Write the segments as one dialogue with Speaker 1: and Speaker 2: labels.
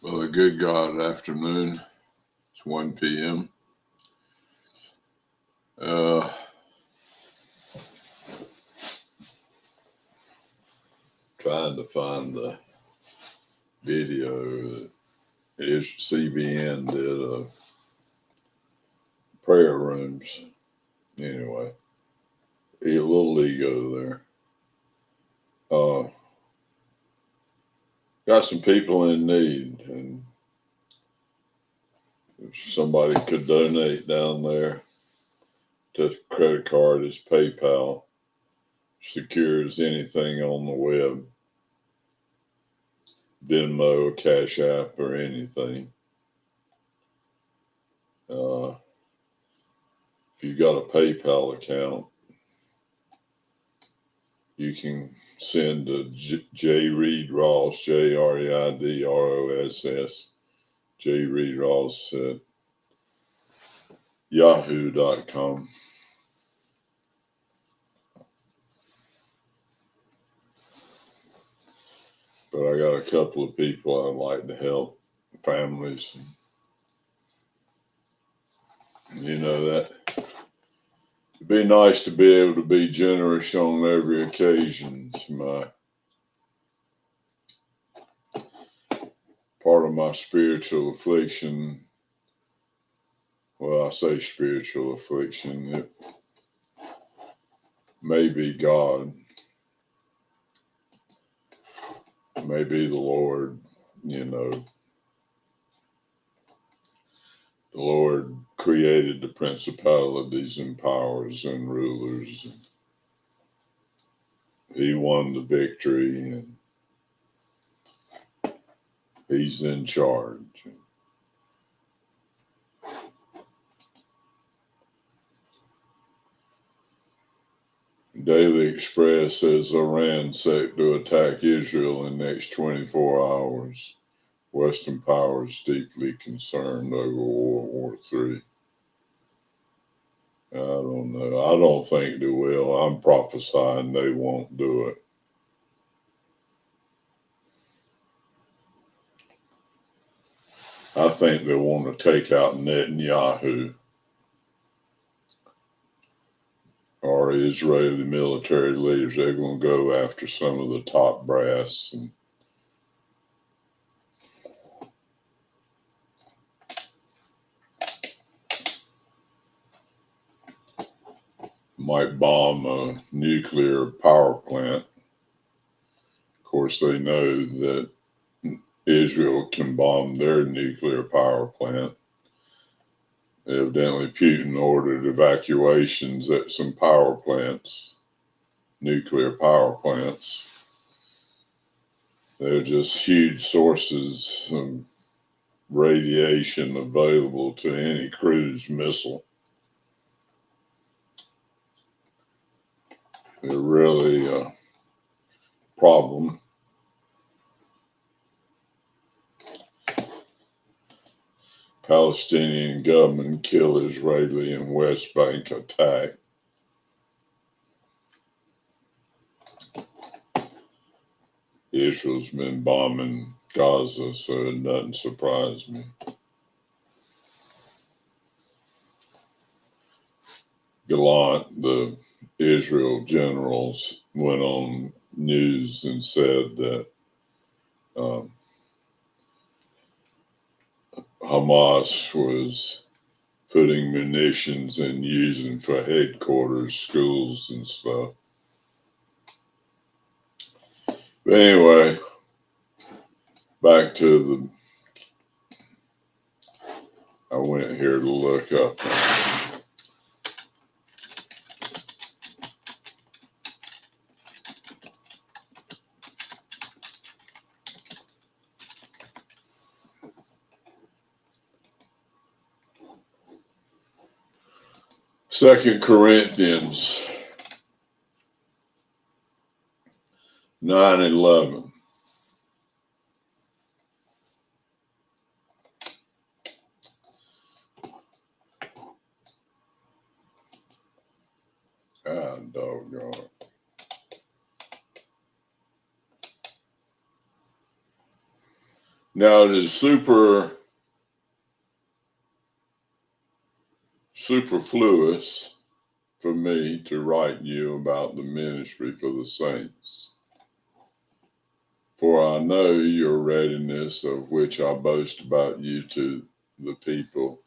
Speaker 1: Well, a good God afternoon. It's 1 p.m. Uh, Trying to find the video that CBN did prayer rooms. Anyway, a little ego there. Got some people in need, and if somebody could donate down there to credit card is PayPal, secures anything on the web, Venmo, Cash App, or anything. If you've got a PayPal account, you can send to J. Reed Ross, JReidRoss, J. Reed Ross at yahoo.com. But I got a couple of people I'd like to help, families. You know that it'd be nice to be able to be generous on every occasion. It's part of my spiritual affliction. Well, I say spiritual affliction. It may be God, may be the Lord, the Lord created the principalities and powers and rulers. He won the victory and he's in charge. Daily Express says Iran set to attack Israel in the next 24 hours. Western powers deeply concerned over World War III. I don't know. I don't think they will. I'm prophesying they won't do it. I think they want to take out Netanyahu or Israeli military leaders. They're going to go after some of the top brass and might bomb a nuclear power plant. Of course, they know that Israel can bomb their nuclear power plant. Evidently, Putin ordered evacuations at some power plants, nuclear power plants. They're just huge sources of radiation available to any cruise missile. They're really a problem. Palestinian government kill Israeli in West Bank attack. Israel's been bombing Gaza, so it doesn't surprise me. Gallant, the Israel generals, went on news and said that Hamas was putting munitions and using for headquarters, schools, and stuff. But anyway, back to I went here to look up. Second Corinthians 9:11. God doggone it. Now, it is superfluous for me to write you about the ministry for the saints. For I know your readiness, of which I boast about you to the people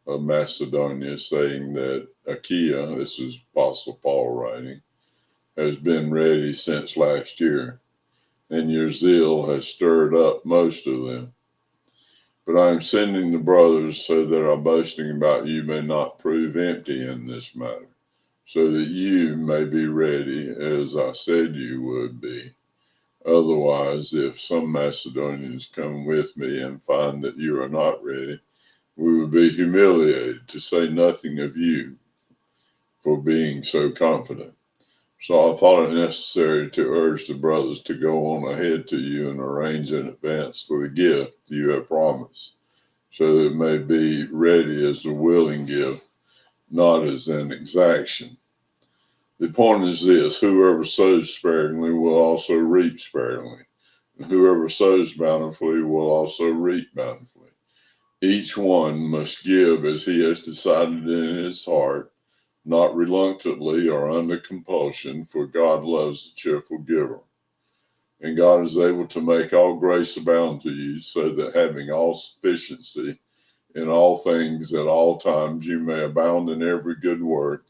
Speaker 1: of Macedonia, saying that Achaia, this is Apostle Paul writing, has been ready since last year, and your zeal has stirred up most of them. But I am sending the brothers so that our boasting about you may not prove empty in this matter, so that you may be ready as I said you would be. Otherwise, if some Macedonians come with me and find that you are not ready, we would be humiliated, to say nothing of you, for being so confident. So I thought it necessary to urge the brothers to go on ahead to you and arrange in advance for the gift you have promised, so that it may be ready as a willing gift, not as an exaction. The point is this: whoever sows sparingly will also reap sparingly, and whoever sows bountifully will also reap bountifully. Each one must give as he has decided in his heart, not reluctantly or under compulsion, for God loves a cheerful giver. And God is able to make all grace abound to you, so that having all sufficiency in all things at all times, you may abound in every good work.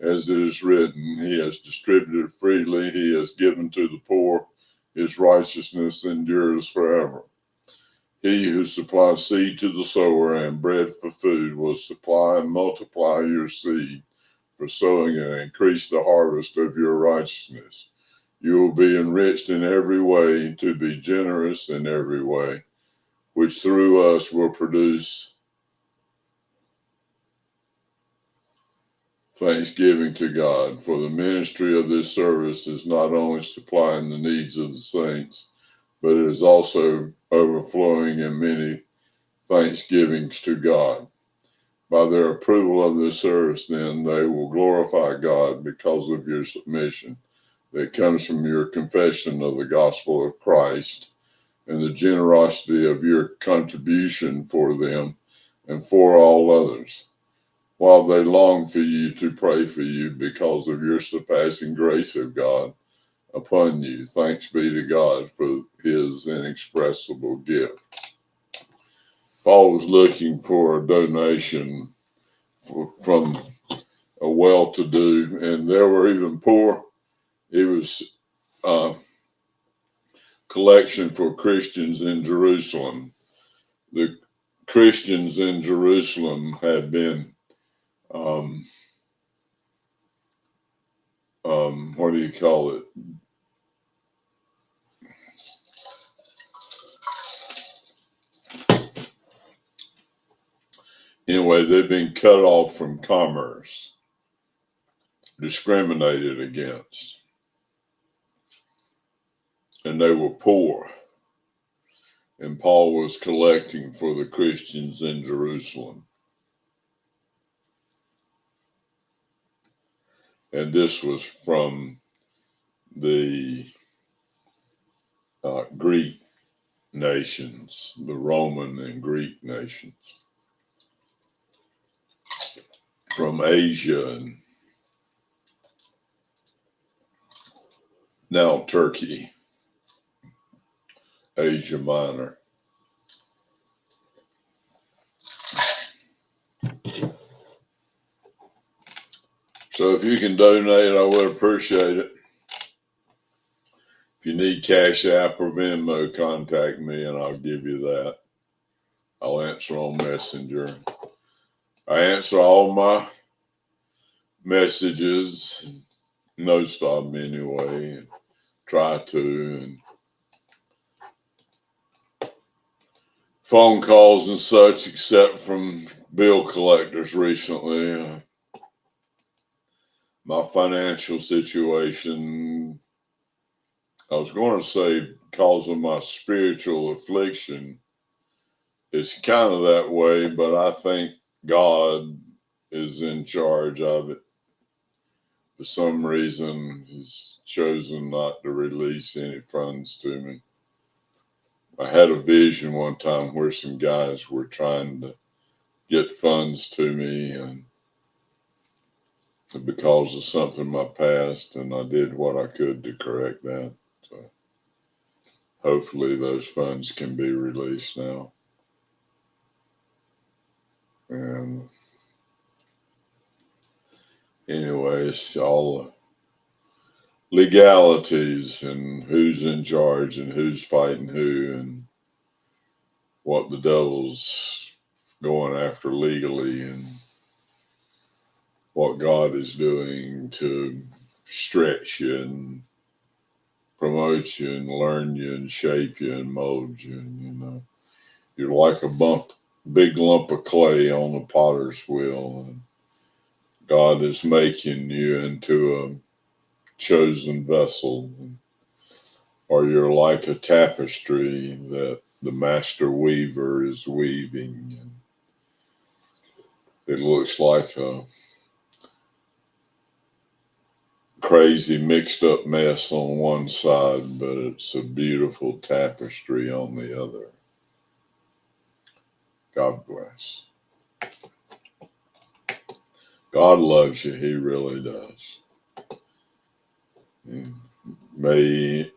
Speaker 1: As it is written, He has distributed freely, He has given to the poor, His righteousness endures forever. He who supplies seed to the sower and bread for food will supply and multiply your seed for sowing and increase the harvest of your righteousness. You will be enriched in every way to be generous in every way, which through us will produce thanksgiving to God. For the ministry of this service is not only supplying the needs of the saints, but it is also overflowing in many thanksgivings to God. By their approval of this service, then, they will glorify God because of your submission that comes from your confession of the gospel of Christ and the generosity of your contribution for them and for all others, while they long for you to pray for you because of your surpassing grace of God upon you. Thanks be to God for his inexpressible gift. Paul was looking for a donation from a well-to-do, and there were even poor. It was a collection for Christians in Jerusalem. The Christians in Jerusalem had been, what do you call it? Anyway, they've been cut off from commerce, discriminated against, and they were poor. And Paul was collecting for the Christians in Jerusalem. And this was from the Greek nations, the Roman and Greek nations, from Asia and now Turkey, Asia Minor. So if you can donate, I would appreciate it. If you need Cash App or Venmo, contact me and I'll give you that. I'll answer on Messenger. I answer all my messages, most of them anyway, and try to. And phone calls and such, except from bill collectors recently. My financial situation, I was going to say because of my spiritual affliction, it's kind of that way, but I think God is in charge of it. For some reason, he's chosen not to release any funds to me I had a vision one time where some guys were trying to get funds to me, and because of something in my past, and I did what I could to correct that. So hopefully those funds can be released now. And anyway, it's all legalities and who's in charge and who's fighting who and what the devil's going after legally and what God is doing to stretch you and promote you and learn you and shape you and mold you. And, you know, you're like a big lump of clay on the potter's wheel, and God is making you into a chosen vessel, or you're like a tapestry that the master weaver is weaving. And it looks like a crazy mixed up mess on one side, but it's a beautiful tapestry on the other. God bless. God loves you. He really does. And may He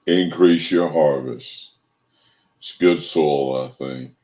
Speaker 1: increase your harvest. It's good soil, I think.